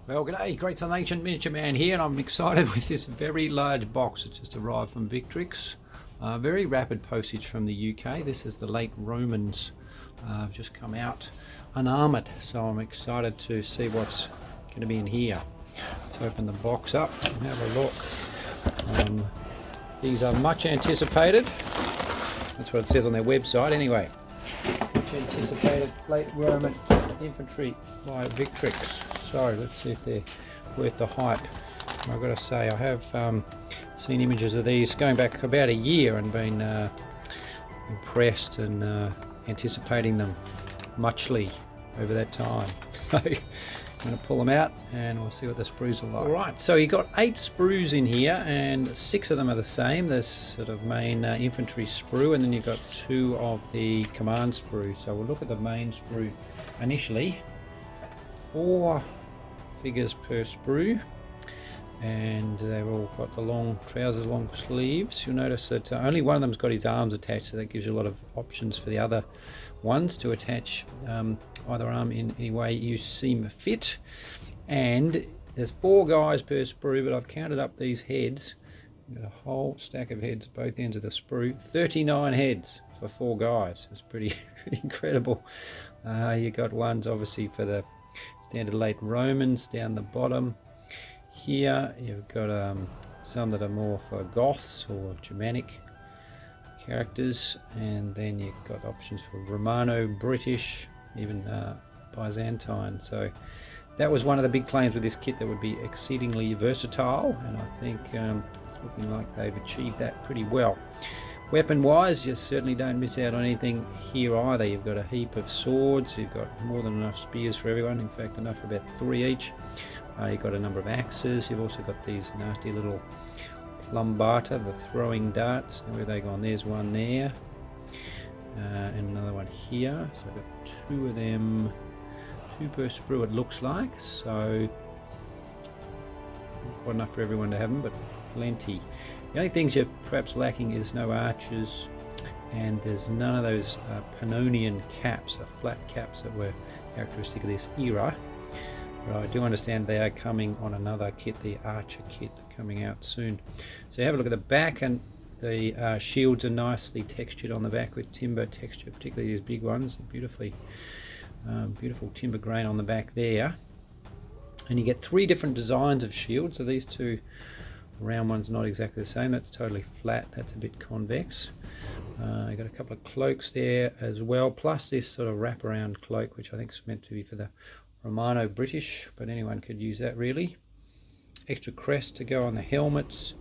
Well, g'day, Great Southern Ancient Miniature Man here, and I'm excited with this very large box. It's just arrived from Victrix. Very rapid postage from the UK. This is the late Romans. Just come out unarmoured, so I'm excited to see what's going to be in here. Let's open the box up and have a look. These are much anticipated. That's what it says on their website anyway. Much anticipated late Roman infantry by Victrix. So let's see if they're worth the hype. I've got to say, I have seen images of these going back about a year and been impressed and anticipating them muchly over that time. So I'm going to pull them out and we'll see what the sprues are like. Alright, so you got 8 sprues in here and 6 of them are the same. There's sort of main infantry sprue, and then you've got 2 of the command sprue. So we'll look at the main sprue initially. 4 figures per sprue, and they've all got the long trousers, long sleeves. You'll notice that only one of them's got his arms attached, so that gives you a lot of options for the other ones to attach either arm in any way you seem fit. And there's 4 guys per sprue, but I've counted up these heads. You've got a whole stack of heads at both ends of the sprue. 39 heads for 4 guys. It's pretty incredible. You got ones obviously for the standard late Romans down the bottom. Here you've got some that are more for Goths or Germanic characters, and then you've got options for Romano-British, even Byzantine. So that was one of the big claims with this kit, that would be exceedingly versatile, and I think it's looking like they've achieved that pretty well. Weapon wise, you certainly don't miss out on anything here either. You've got a heap of swords, you've got more than enough spears for everyone, in fact enough for about 3 each. You've got a number of axes, you've also got these nasty little plumbata, the throwing darts. Where have they gone? There's one there, and another one here. So I've got 2 of them, 2 per sprue it looks like, so not quite enough for everyone to have them, but plenty. The only things you're perhaps lacking is no archers, and there's none of those Pannonian caps, the flat caps that were characteristic of this era. But I do understand they are coming on another kit, the Archer kit, coming out soon. So you have a look at the back, and the shields are nicely textured on the back with timber texture, particularly these big ones. Beautiful timber grain on the back there. And you get 3 different designs of shields. So these 2 round one's not exactly the same, that's totally flat, that's a bit convex. You've got a couple of cloaks there as well, plus this sort of wraparound cloak, which I think is meant to be for the Romano-British, but anyone could use that really. Extra crest to go on the helmets,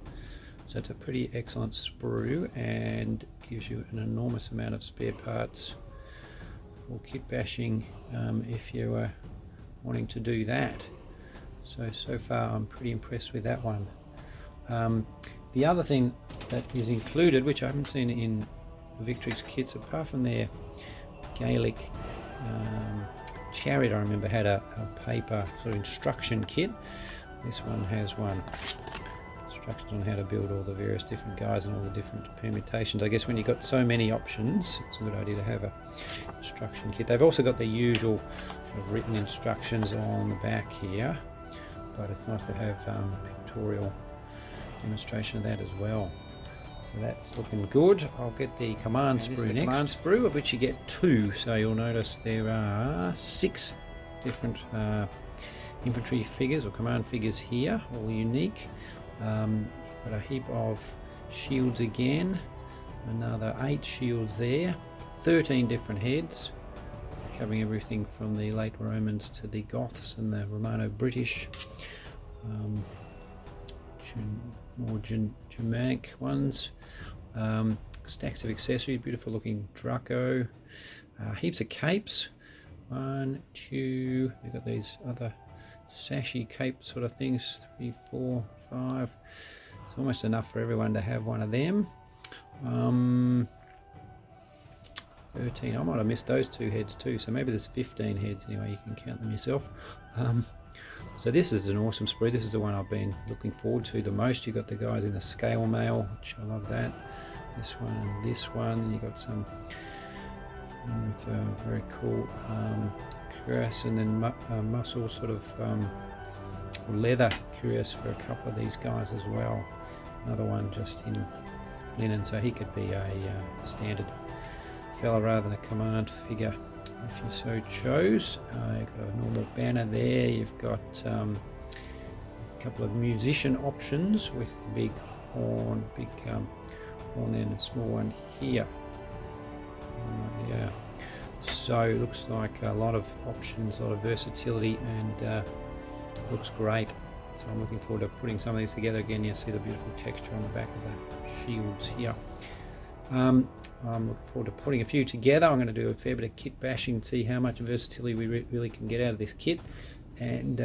so it's a pretty excellent sprue and gives you an enormous amount of spare parts for kit bashing if you are wanting to do that. So far I'm pretty impressed with that one. The other thing that is included, which I haven't seen in Victrix kits, apart from their Gaelic chariot, I remember had a paper sort of instruction kit. This one has one. Instructions on how to build all the various different guys and all the different permutations. I guess when you've got so many options, it's a good idea to have a instruction kit. They've also got the usual sort of written instructions on the back here, but it's nice to have pictorial demonstration of that as well. So that's looking good. I'll get the command sprue next. Command sprue, of which you get 2. So you'll notice there are 6 different infantry figures or command figures here, all unique. You've got a heap of shields again, another 8 shields there, 13 different heads, covering everything from the late Romans to the Goths and the Romano-British. More Germanic ones, stacks of accessories, beautiful looking Draco, heaps of capes, 1, 2, we've got these other sashy cape sort of things, 3, 4, 5, it's almost enough for everyone to have one of them. 13, I might have missed those 2 heads too, so maybe there's 15 heads anyway, you can count them yourself. So this is an awesome sprue. This is the one I've been looking forward to the most. You've got the guys in the scale mail, which I love that. This one and this one. And you've got some with a very cool cuirass and then muscle sort of leather. Curious for a couple of these guys as well. Another one just in linen, so he could be a standard fella rather than a command figure if you so chose. You've got a normal banner there. You've got a couple of musician options with the big horn, horn there, and a small one here. Yeah, so it looks like a lot of options, a lot of versatility, and looks great. So I'm looking forward to putting some of these together. Again, you see the beautiful texture on the back of the shields here. I'm looking forward to putting a few together. I'm going to do a fair bit of kit bashing, see how much versatility we really can get out of this kit. And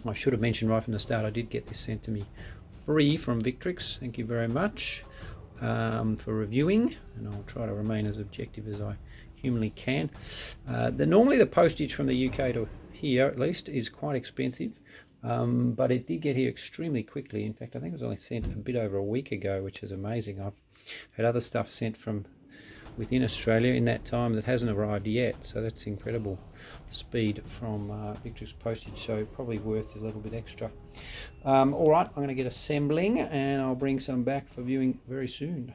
I should have mentioned right from the start, I did get this sent to me free from Victrix. Thank you very much for reviewing, and I'll try to remain as objective as I humanly can. Normally the postage from the UK to here, at least, is quite expensive, but it did get here extremely quickly. In fact, I think it was only sent a bit over a week ago, which is amazing. I've had other stuff sent from within Australia in that time that hasn't arrived yet, so that's incredible speed from Victrix postage, so probably worth a little bit extra. All right, I'm going to get assembling, and I'll bring some back for viewing very soon.